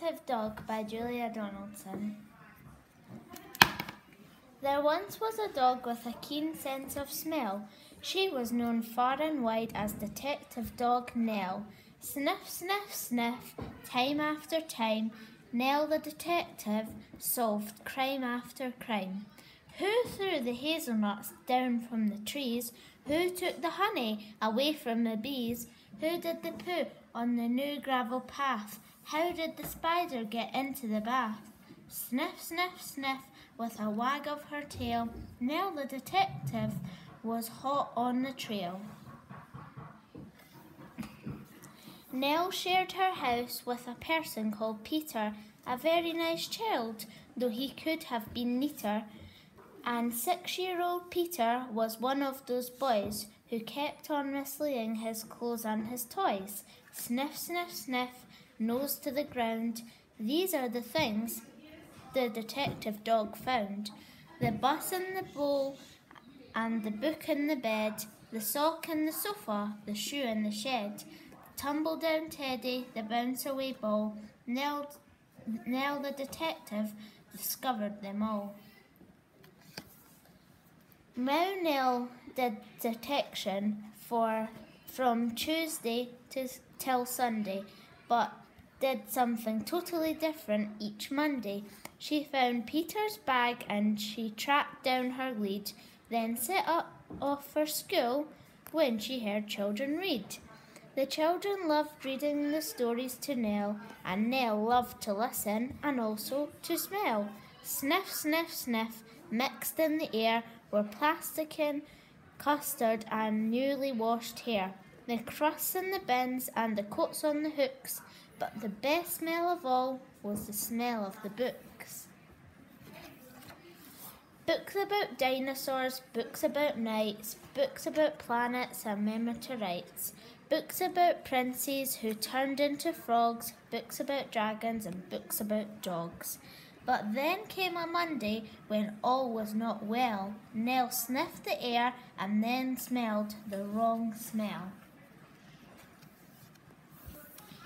Detective Dog by Julia Donaldson. There once was a dog with a keen sense of smell. She was known far and wide as Detective Dog Nell. Sniff, sniff, sniff, time after time, Nell the detective solved crime after crime. Who threw the hazelnuts down from the trees? Who took the honey away from the bees? Who did the poo on the new gravel path? How did the spider get into the bath? Sniff, sniff, sniff, with a wag of her tail, Nell the detective was hot on the trail. Nell shared her house with a person called Peter, a very nice child, though he could have been neater. And 6-year-old Peter was one of those boys who kept on mislaying his clothes and his toys. Sniff, sniff, sniff, nose to the ground. These are the things the detective dog found: the bus in the bowl and the book in the bed, the sock in the sofa, the shoe in the shed, the tumble-down teddy, the bounce-away ball. Nell the detective discovered them all. Nell did detection from Tuesday till Sunday, but did something totally different each Monday. She found Peter's bag and she tracked down her lead, then set off for school when she heard children read. The children loved reading the stories to Nell, and Nell loved to listen and also to smell. Sniff, sniff, sniff, mixed in the air were plasticine, custard and newly washed hair, the crusts in the bins and the coats on the hooks, but the best smell of all was the smell of the books. Books about dinosaurs, books about knights, books about planets and meteorites, books about princes who turned into frogs, books about dragons and books about dogs. But then came a Monday when all was not well. Nell sniffed the air and then smelled the wrong smell.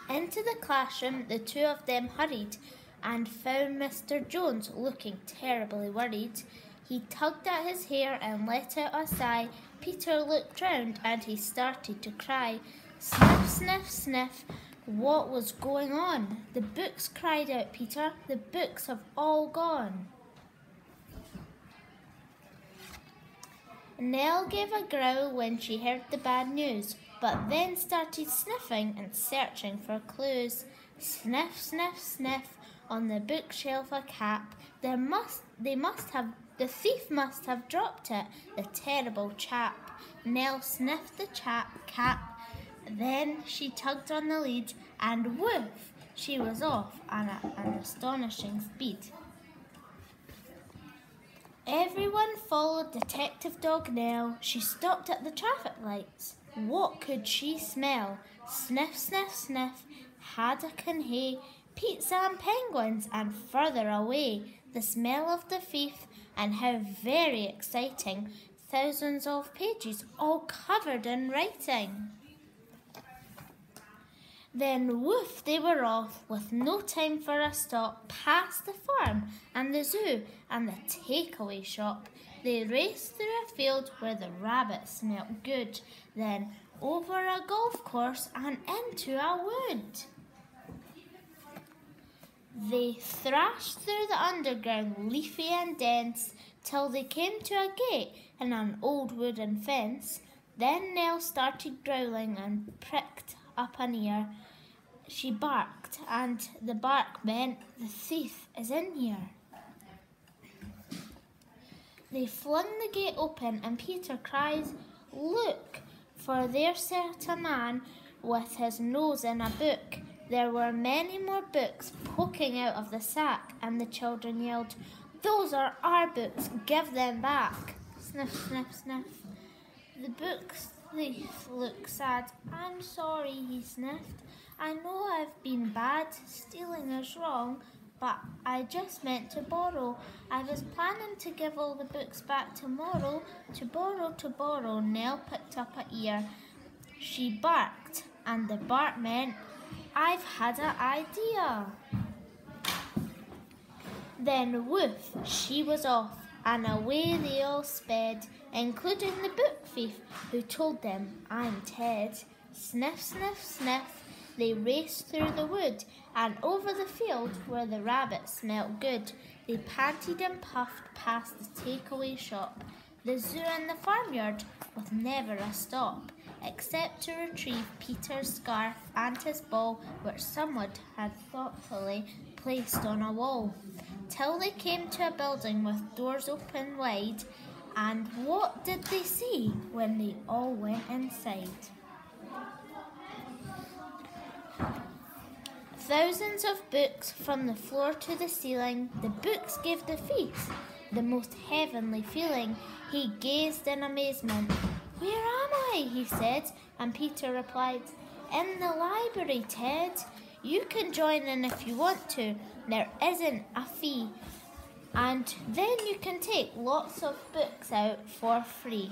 Into the classroom the two of them hurried and found Mr. Jones looking terribly worried. He tugged at his hair and let out a sigh. Peter looked round and he started to cry. Sniff, sniff, sniff. What was going on? The books, cried out Peter. The books have all gone. Nell gave a growl when she heard the bad news, but then started sniffing and searching for clues. Sniff, sniff, sniff, on the bookshelf a cap. The thief must have dropped it, the terrible chap. Nell sniffed the cap. Then she tugged on the lead, and woof, she was off at an astonishing speed. Everyone followed Detective Dog Nell. She stopped at the traffic lights. What could she smell? Sniff, sniff, sniff, haddock and hay, pizza and penguins, and further away, the smell of the thief, and how very exciting, thousands of pages all covered in writing. Then woof, they were off, with no time for a stop, past the farm and the zoo and the takeaway shop. They raced through a field where the rabbits smelt good, then over a golf course and into a wood. They thrashed through the underground, leafy and dense, till they came to a gate in an old wooden fence. Then Nell started growling and pricked up an ear. She barked, and the bark meant the thief is in here. They flung the gate open, and Peter cries, "Look!" for there sat a man with his nose in a book. There were many more books poking out of the sack, and the children yelled, "Those are our books, give them back!" Sniff, sniff, sniff. The book's thief looked sad. "I'm sorry," he sniffed. "I know I've been bad, stealing is wrong, but I just meant to borrow. I was planning to give all the books back tomorrow." To borrow, Nell picked up an ear. She barked, and the bark meant, "I've had an idea." Then woof, she was off, and away they all sped, including the book thief, who told them, "I'm Ted." Sniff, sniff, sniff, they raced through the wood, and over the field where the rabbits smelt good. They panted and puffed past the takeaway shop, the zoo and the farmyard, with never a stop, except to retrieve Peter's scarf and his ball, which someone had thoughtfully placed on a wall, till they came to a building with doors open wide. And what did they see when they all went inside? Thousands of books from the floor to the ceiling. The books gave the thief the most heavenly feeling. He gazed in amazement. "Where am I?" he said, and Peter replied, "In the library, Ted. You can join in if you want to. There isn't a fee. And then you can take lots of books out for free."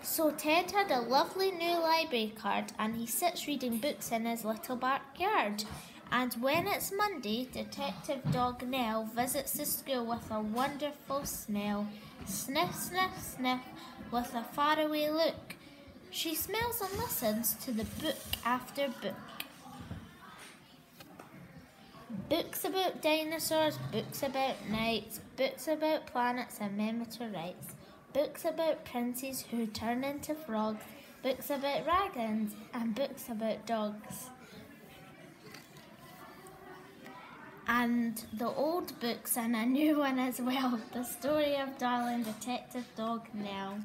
So Ted had a lovely new library card, and he sits reading books in his little backyard. And when it's Monday, Detective Dog Nell visits the school with a wonderful smell. Sniff, sniff, sniff, with a faraway look. She smells and listens to the book after book. Books about dinosaurs, books about knights, books about planets and meteorites, books about princes who turn into frogs, books about dragons, and books about dogs. And the old books and a new one as well, the story of darling Detective Dog Nell.